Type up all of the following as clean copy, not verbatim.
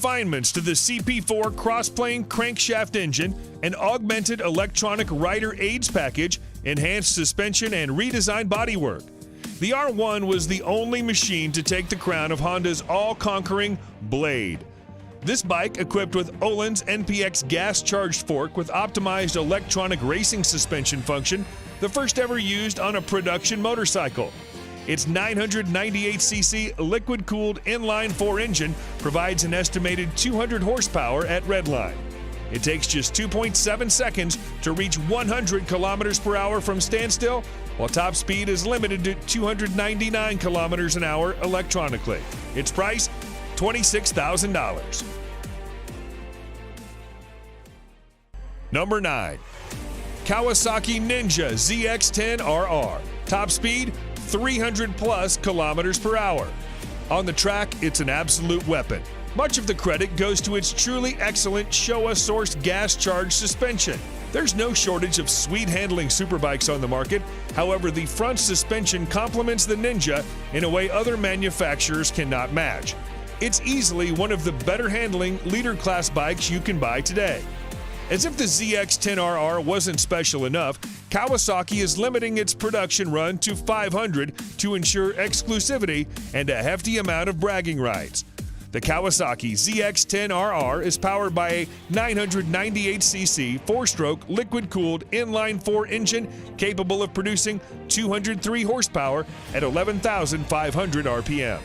Refinements to the CP4 cross-plane crankshaft engine, an augmented electronic rider aids package, enhanced suspension, and redesigned bodywork. The R1 was the only machine to take the crown of Honda's all-conquering Blade. This bike, equipped with Öhlins NPX gas-charged fork with optimized electronic racing suspension function, the first ever used on a production motorcycle. Its 998cc liquid-cooled inline-4 engine provides an estimated 200 horsepower at redline. It takes just 2.7 seconds to reach 100 kilometers per hour from standstill, while top speed is limited to 299 kilometers an hour electronically. Its price, $26,000. Number 9. Kawasaki Ninja ZX-10RR. Top speed, 300 plus kilometers per hour. On the track, it's an absolute weapon. Much of the credit goes to its truly excellent Showa-sourced gas-charged suspension. There's no shortage of sweet-handling superbikes on the market. However, the front suspension complements the Ninja in a way other manufacturers cannot match. It's easily one of the better-handling leader-class bikes you can buy today. As if the ZX-10RR wasn't special enough, Kawasaki is limiting its production run to 500 to ensure exclusivity and a hefty amount of bragging rights. The Kawasaki ZX-10RR is powered by a 998cc 4-stroke liquid-cooled inline-4 engine capable of producing 203 horsepower at 11,500 RPM.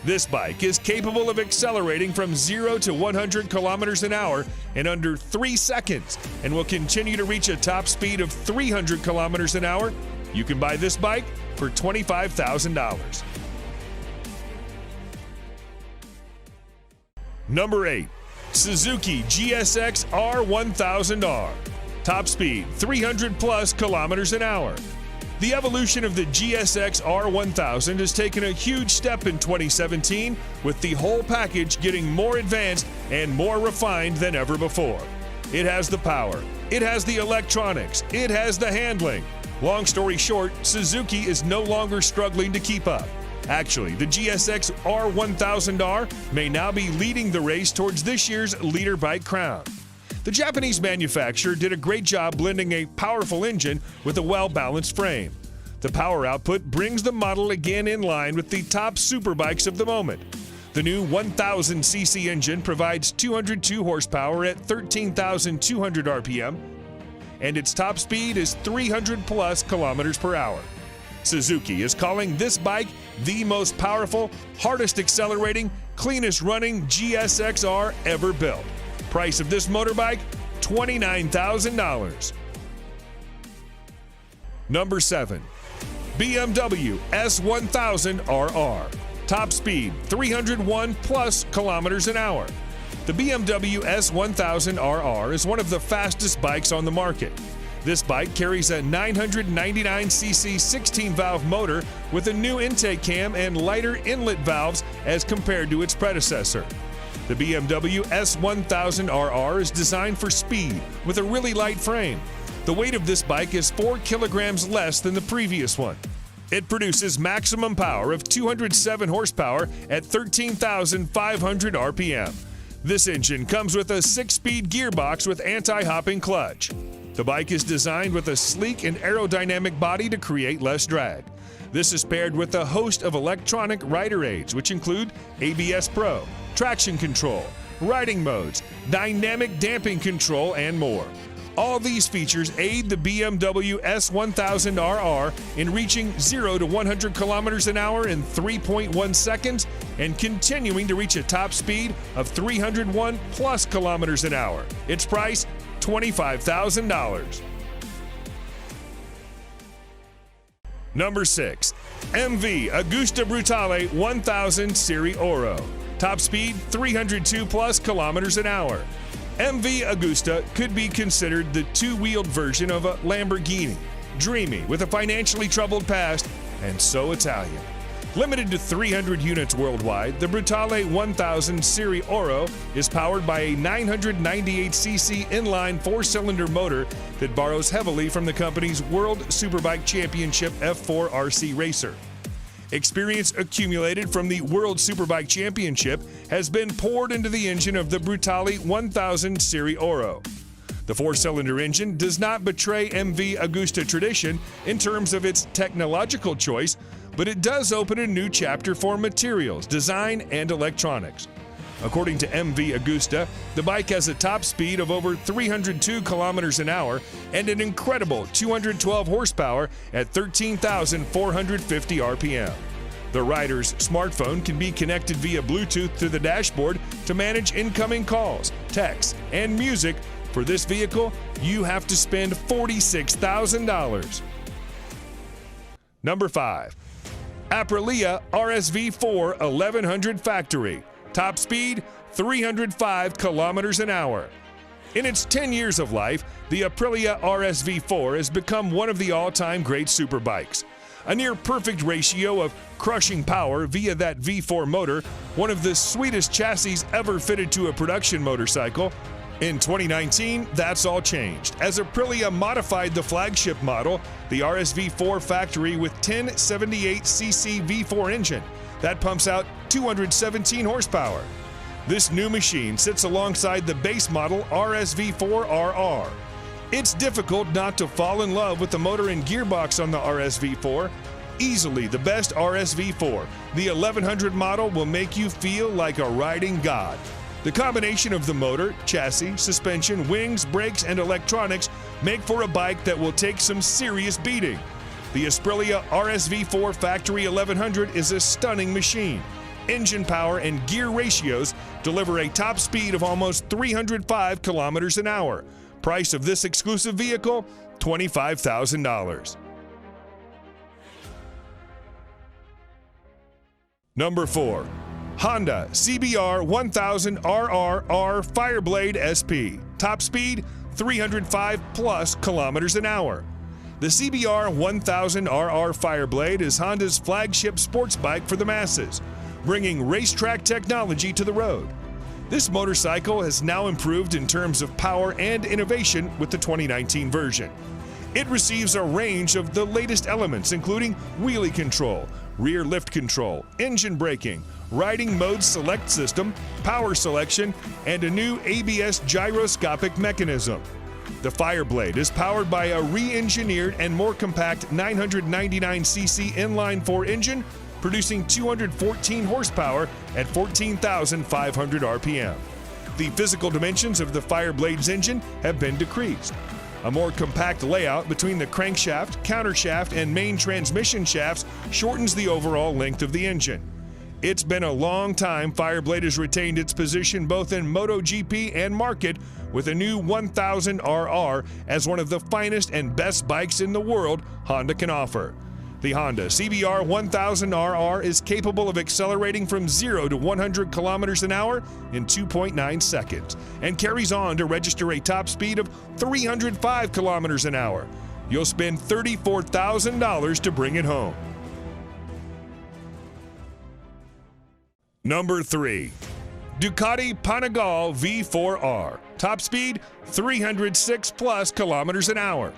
This bike is capable of accelerating from 0 to 100 kilometers an hour in under 3 seconds and will continue to reach a top speed of 300 kilometers an hour. You can buy this bike for $25,000. Number 8. Suzuki GSX R1000R. Top speed, 300 plus kilometers an hour. The evolution of the GSX R1000 has taken a huge step in 2017, with the whole package getting more advanced and more refined than ever before. It has the power, it has the electronics, it has the handling. Long story short, Suzuki is no longer struggling to keep up. Actually, the GSX R1000R may now be leading the race towards this year's leader bike crown. The Japanese manufacturer did a great job blending a powerful engine with a well-balanced frame. The power output brings the model again in line with the top superbikes of the moment. The new 1000cc engine provides 202 horsepower at 13,200 RPM, and its top speed is 300 plus kilometers per hour. Suzuki is calling this bike the most powerful, hardest accelerating, cleanest running GSX-R ever built. Price of this motorbike, $29,000. Number 7. BMW S1000RR. Top speed, 301 plus kilometers an hour. The BMW S1000RR is one of the fastest bikes on the market. This bike carries a 999cc 16-valve motor with a new intake cam and lighter inlet valves as compared to its predecessor. The BMW S1000RR is designed for speed with a really light frame. The weight of this bike is 4 kilograms less than the previous one. It produces maximum power of 207 horsepower at 13,500 RPM. This engine comes with a 6-speed gearbox with anti-hopping clutch. The bike is designed with a sleek and aerodynamic body to create less drag. This is paired with a host of electronic rider aids, which include ABS Pro, traction control, riding modes, dynamic damping control, and more. All these features aid the BMW S1000RR in reaching 0 to 100 kilometers an hour in 3.1 seconds and continuing to reach a top speed of 301 plus kilometers an hour. Its price, $25,000. Number 6. MV Agusta Brutale 1000 Serie Oro. Top speed, 302 plus kilometers an hour. MV Agusta could be considered the two-wheeled version of a Lamborghini. Dreamy, with a financially troubled past, and so Italian. Limited to 300 units worldwide, the Brutale 1000 Serie Oro is powered by a 998cc inline 4-cylinder motor that borrows heavily from the company's World Superbike Championship F4 RC racer. Experience accumulated from the World Superbike Championship has been poured into the engine of the BRUTALE 1000 Serie Oro. The four-cylinder engine does not betray MV AGUSTA tradition in terms of its technological choice, but it does open a new chapter for materials, design, and electronics. According to MV AGUSTA, the bike has a top speed of over 302 kilometers an hour and an incredible 212 horsepower at 13,450 RPM. The rider's smartphone can be connected via Bluetooth to the dashboard to manage incoming calls, texts, and music. For this vehicle, you have to spend $46,000. Number 5. APRILIA RSV4 1100 Factory. Top speed, 305 kilometers an hour. In its 10 years of life, the Aprilia RSV4 has become one of the all-time great superbikes. A near-perfect ratio of crushing power via that V4 motor, one of the sweetest chassis ever fitted to a production motorcycle. In 2019, that's all changed, as Aprilia modified the flagship model, the RSV4 Factory, with 1078cc V4 engine that pumps out 217 horsepower. This new machine sits alongside the base model RSV4RR. It's difficult not to fall in love with the motor and gearbox on the RSV4. Easily the best RSV4, the 1100 model will make you feel like a riding god. The combination of the motor, chassis, suspension, wings, brakes, and electronics make for a bike that will take some serious beating. The Aprilia RSV4 Factory 1100 is a stunning machine. Engine power and gear ratios deliver a top speed of almost 305 kilometers an hour. Price of this exclusive vehicle, $25,000. Number 4. Honda CBR 1000 RRR Fireblade SP. Top speed, 305 plus kilometers an hour. The CBR 1000 RR Fireblade is Honda's flagship sports bike for the masses, bringing racetrack technology to the road. This motorcycle has now improved in terms of power and innovation with the 2019 version. It receives a range of the latest elements, including wheelie control, rear lift control, engine braking, riding mode select system, power selection, and a new ABS gyroscopic mechanism. The Fireblade is powered by a re-engineered and more compact 999cc inline-4 engine, producing 214 horsepower at 14,500 RPM. The physical dimensions of the Fireblade's engine have been decreased. A more compact layout between the crankshaft, countershaft, and main transmission shafts shortens the overall length of the engine. It's been a long time Fireblade has retained its position both in MotoGP and market, with a new 1000 RR as one of the finest and best bikes in the world Honda can offer. The Honda CBR 1000 RR is capable of accelerating from 0 to 100 kilometers an hour in 2.9 seconds and carries on to register a top speed of 305 kilometers an hour. You'll spend $34,000 to bring it home. Number 3. Ducati Panigale V4R. Top speed, 306 plus kilometers an hour.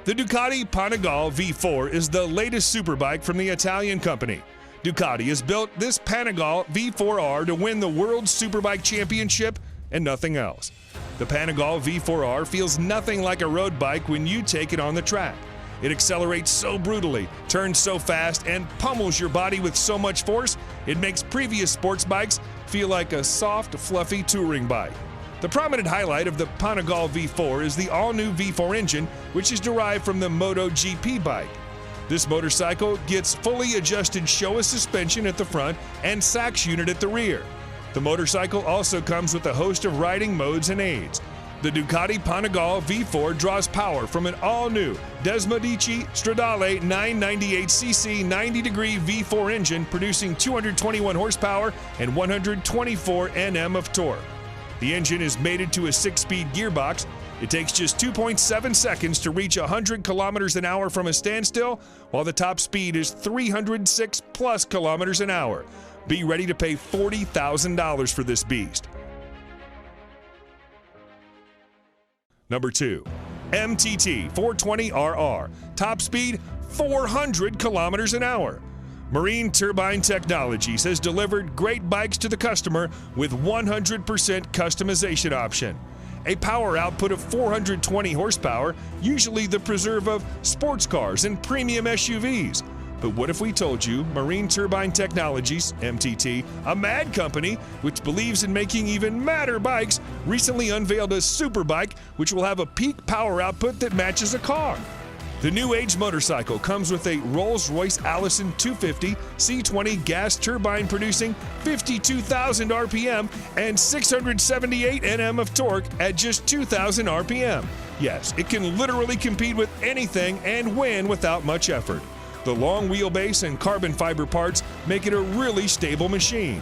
The Ducati Panigale V4 is the latest superbike from the Italian company. Ducati has built this Panigale V4R to win the World Superbike Championship and nothing else. The Panigale V4R feels nothing like a road bike when you take it on the track. It accelerates so brutally, turns so fast, and pummels your body with so much force, it makes previous sports bikes feel like a soft, fluffy touring bike. The prominent highlight of the Panigale V4 is the all-new V4 engine, which is derived from the MotoGP bike. This motorcycle gets fully adjusted Showa suspension at the front and Sachs unit at the rear. The motorcycle also comes with a host of riding modes and aids. The Ducati Panigale V4 draws power from an all-new Desmodici Stradale 998cc 90-degree V4 engine, producing 221 horsepower and 124 Nm of torque. The engine is mated to a 6-speed gearbox. It takes just 2.7 seconds to reach 100 kilometers an hour from a standstill, while the top speed is 306 plus kilometers an hour. Be ready to pay $40,000 for this beast. Number 2. MTT 420RR. Top speed, 400 kilometers an hour. Marine Turbine Technologies has delivered great bikes to the customer with 100% customization option. A power output of 420 horsepower, usually the preserve of sports cars and premium SUVs. But what if we told you Marine Turbine Technologies, MTT, a mad company which believes in making even madder bikes, recently unveiled a super bike which will have a peak power output that matches a car? The new age motorcycle comes with a Rolls-Royce Allison 250 C20 gas turbine producing 52,000 RPM and 678 Nm of torque at just 2,000 RPM. Yes, it can literally compete with anything and win without much effort. The long wheelbase and carbon fiber parts make it a really stable machine.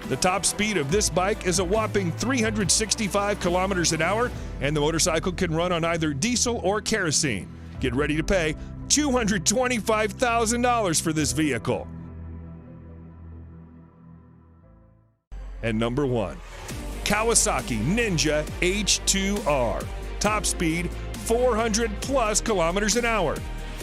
The top speed of this bike is a whopping 365 kilometers an hour, and the motorcycle can run on either diesel or kerosene. Get ready to pay $225,000 for this vehicle. And number 1, Kawasaki Ninja H2R. Top speed 400 plus kilometers an hour.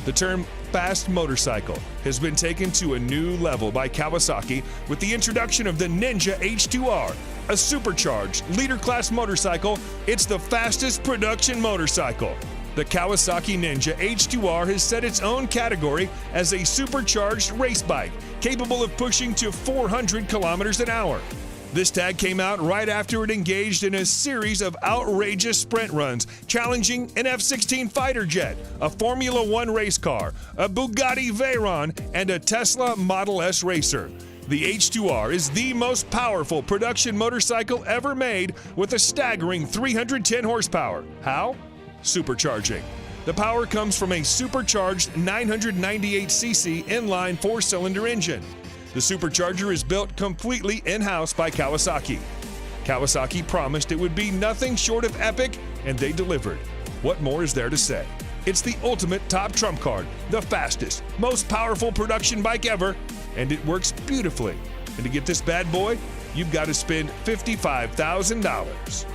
The term fast motorcycle has been taken to a new level by Kawasaki with the introduction of the Ninja H2R, a supercharged leader class motorcycle. It's the fastest production motorcycle. The Kawasaki Ninja H2R has set its own category as a supercharged race bike, capable of pushing to 400 kilometers an hour. This tag came out right after it engaged in a series of outrageous sprint runs, challenging an F-16 fighter jet, a Formula One race car, a Bugatti Veyron, and a Tesla Model S racer. The H2R is the most powerful production motorcycle ever made with a staggering 310 horsepower. How? Supercharging. The power comes from a supercharged 998cc inline 4-cylinder engine. The supercharger is built completely in-house by Kawasaki. Kawasaki promised it would be nothing short of epic, and they delivered. What more is there to say? It's the ultimate top trump card, the fastest, most powerful production bike ever, and it works beautifully. And to get this bad boy, you've got to spend $55,000.